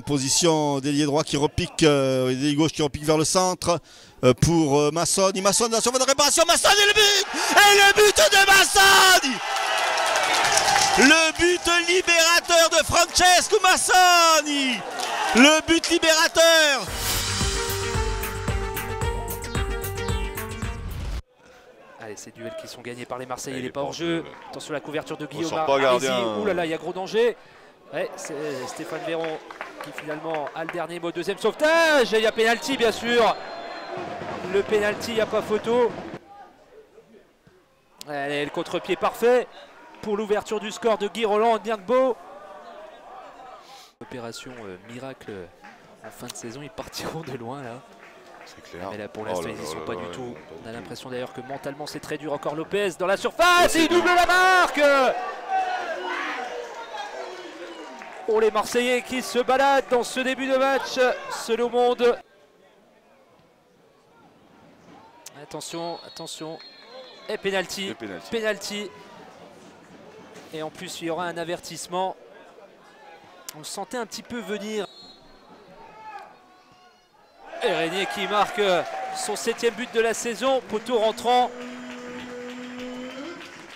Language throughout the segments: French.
position d'ailier droit qui repique, d'ailier gauche qui repique vers le centre pour Massoni. Massoni dans la surface de réparation, Massoni et le but! Et le but de Massoni! Le but libérateur de Francesco Massoni! Le but libérateur! Allez, ces duels qui sont gagnés par les Marseillais, il n'est pas hors jeu. Attention à la couverture de Guillaume. Ouh là là, il y a gros danger. Ouais, c'est Stéphane Véron qui finalement a le dernier mot. Deuxième sauvetage. Et il y a pénalty bien sûr. Le pénalty, il n'y a pas photo. Allez, le contre-pied parfait pour l'ouverture du score de Guy Roland Niangbo. Opération miracle en fin de saison, ils partiront de loin là. C'est clair. Mais là pour l'instant ils n'y sont pas du tout. On a l'impression d'ailleurs que mentalement c'est très dur. Encore Lopez dans la surface et il double la marque. Oh, les Marseillais qui se baladent dans ce début de match, seul au monde. Attention, attention. Et penalty. Penalty. Et en plus il y aura un avertissement. On le sentait un petit peu venir. Et Régnier qui marque son 7e but de la saison, poteau rentrant.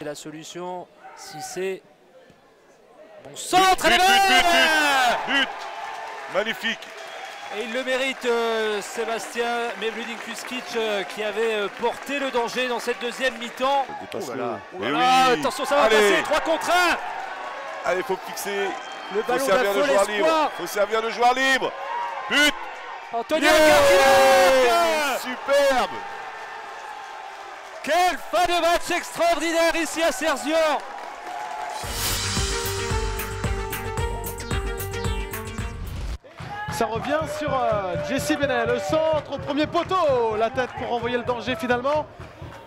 Et la solution, si c'est bon centre, but magnifique. Et il le mérite, Sébastien Mevludin-Kuskic qui avait porté le danger dans cette deuxième mi-temps. Attention, ça va passer, 3 contre 1. Allez, faut fixer. Le ballon d'un fol espoir. Faut servir de joueur libre. But. Antonio Carquillo. Superbe. Quelle fin de match extraordinaire ici à Serzior. Ça revient sur Jesse Benet, le centre au premier poteau, la tête pour envoyer le danger finalement.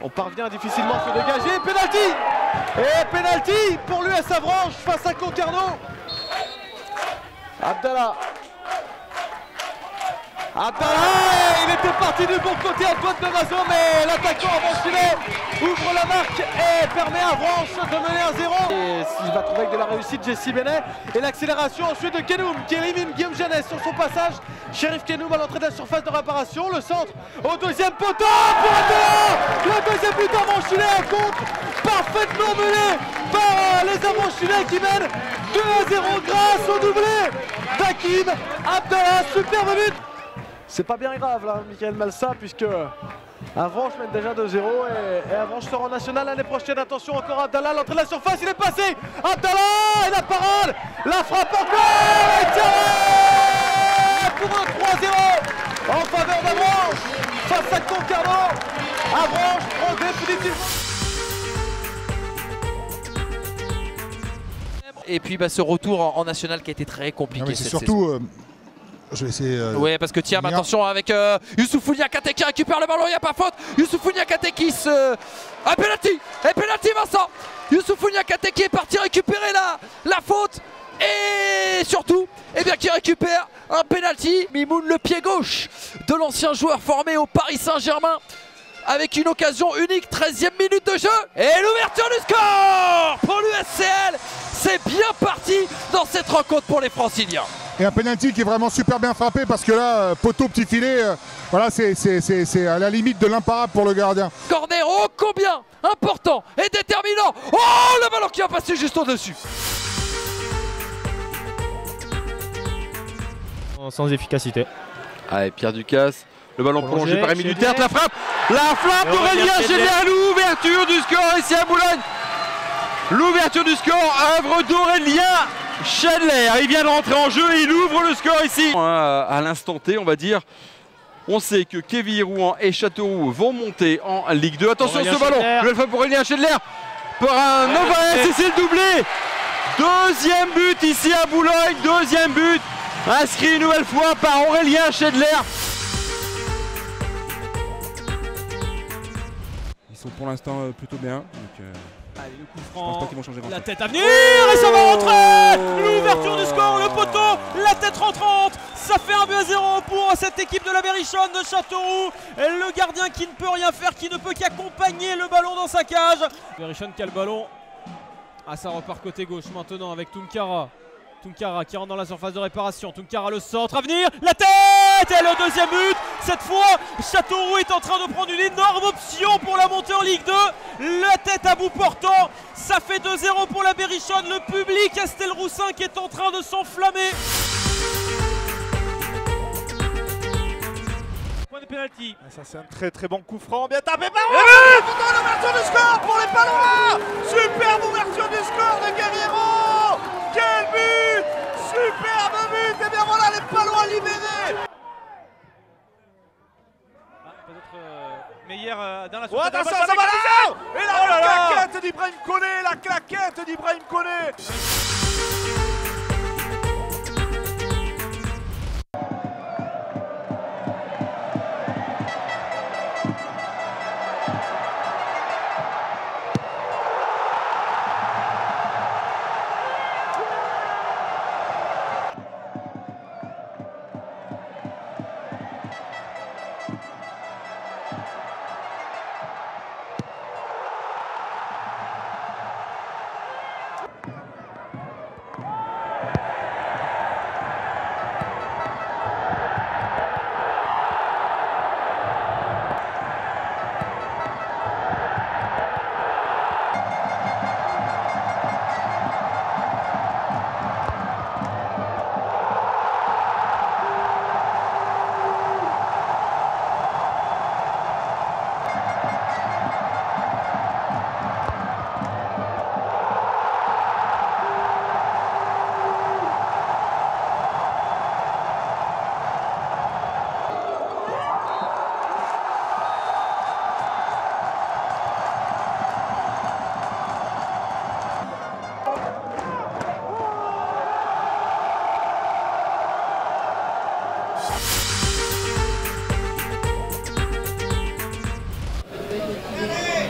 On parvient difficilement à se dégager, penalty. Et penalty pour l'US Avranches face à Concarneau. Abdallah, il était parti du bon côté Antoine Demazo, mais l'attaquant avranchinais ouvre la marque et permet à Avranches de mener à 0. Et il va trouver avec de la réussite Jesse Benet. Et l'accélération ensuite de Kenoum qui élimine Guillaume Jeunesse sur son passage. Sheriff Kenoum à l'entrée de la surface de réparation. Le centre au deuxième poteau pour Abdallah. Le deuxième but avranchinais à contre, parfaitement mené par les avranchinais qui mènent 2-0 grâce au doublé d'Hakim Abdallah. Superbe but. C'est pas bien grave là, Michael Malsa, puisque Avranches mène déjà 2-0 et Avranches sera en national l'année prochaine. Attention encore Abdallah, l'entrée de la surface, il est passé. Abdallah et la parade, la frappe encore et tiré pour un 3-0 en faveur d'Avranches face à Concarneau. Avranches prend définitivement. Et puis ce retour en national qui a été très compliqué. C'est surtout. Je vais essayer. Ouais, parce que tiens, attention avec Youssoufou Niakate qui récupère le ballon, il n'y a pas faute. Youssoufou Niakate qui se. Un penalty. Et penalty, Vincent. Youssoufou Niakate qui est parti récupérer la faute. Et surtout, qui récupère un penalty. Mimoun, le pied gauche de l'ancien joueur formé au Paris Saint-Germain. Avec une occasion unique, 13e minute de jeu. Et l'ouverture du score pour l'USCL. C'est bien parti dans cette rencontre pour les Franciliens. Et un penalty qui est vraiment super bien frappé parce que là, poteau, petit filet, voilà, c'est à la limite de l'imparable pour le gardien. Corner, oh combien important et déterminant. Oh, le ballon qui a passé juste au-dessus. Sans efficacité. Allez, Pierre Ducasse, le ballon prolongé par Émile Duterte, la frappe d'Aurélien Chédler à l'ouverture du score ici à Boulogne. L'ouverture du score, œuvre d'Aurélien Chédler. Il vient de rentrer en jeu et il ouvre le score ici. À l'instant T, on va dire, on sait que Quevilly-Rouen et Châteauroux vont monter en Ligue 2. Attention à ce ballon, nouvelle fois pour Aurélien Chédler, pour un Novaes et c'est le doublé. Deuxième but ici à Boulogne, deuxième but inscrit une nouvelle fois par Aurélien Chédler. Ils sont pour l'instant plutôt bien. Donc, allez, le coup je pense franc, pas qu'ils vont changer la grand-chose. tête à venir et ça va rentrer. L'ouverture du score, le poteau, la tête rentrante. Ça fait 1-0 pour cette équipe de la Berrichonne de Châteauroux. Le gardien qui ne peut rien faire, qui ne peut qu'accompagner le ballon dans sa cage. Berrichonne qui a le ballon. Ah, ça repart côté gauche maintenant avec Tunkara. Tunkara qui rentre dans la surface de réparation. Tunkara le centre à venir. La tête et le deuxième but. Cette fois, Châteauroux est en train de prendre une énorme option pour la montée en Ligue 2. La tête à bout portant. Ça fait 2-0 pour la Berrichonne. Le public Castelroussin qui est en train de s'enflammer. Point de pénalty. Ça c'est un très bon coup franc. Bien tapé par l'ouverture du score pour les Palois. Superbe ouverture du score de Guerriero. Quel but! Superbe but! Et bien voilà les Palois libérés! Peut-être Meyer dans la surface. Attention, ça va là! Et là, la claquette d'Ibrahim Koné! La claquette d'Ibrahim Koné!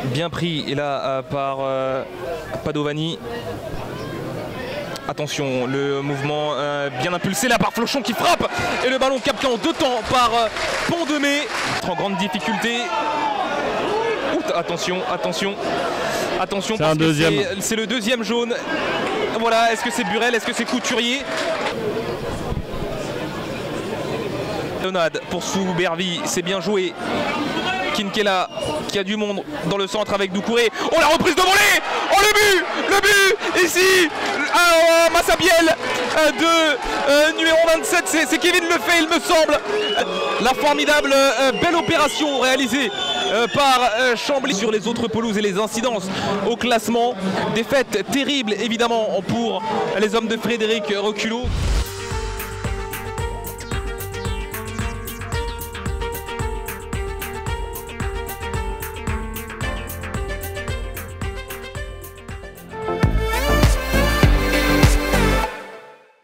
Bien pris et là par Padovani. Attention, le mouvement bien impulsé là par Flochon qui frappe et le ballon capté en deux temps par Pont-de-Mai. En grande difficulté. Attention, attention, attention. C'est un deuxième. C'est le deuxième jaune. Voilà, est-ce que c'est Burel, est-ce que c'est Couturier? Leonade pour Soubervi, c'est bien joué. Kinkela qui a du monde dans le centre avec Doucouré. Oh la reprise de volée. Oh le but ici. Massabielle de numéro 27, c'est Kevin Lefebvre il me semble. La formidable belle opération réalisée par Chambly sur les autres pelouses et les incidences au classement. Défaite terrible évidemment pour les hommes de Frédéric Reculot.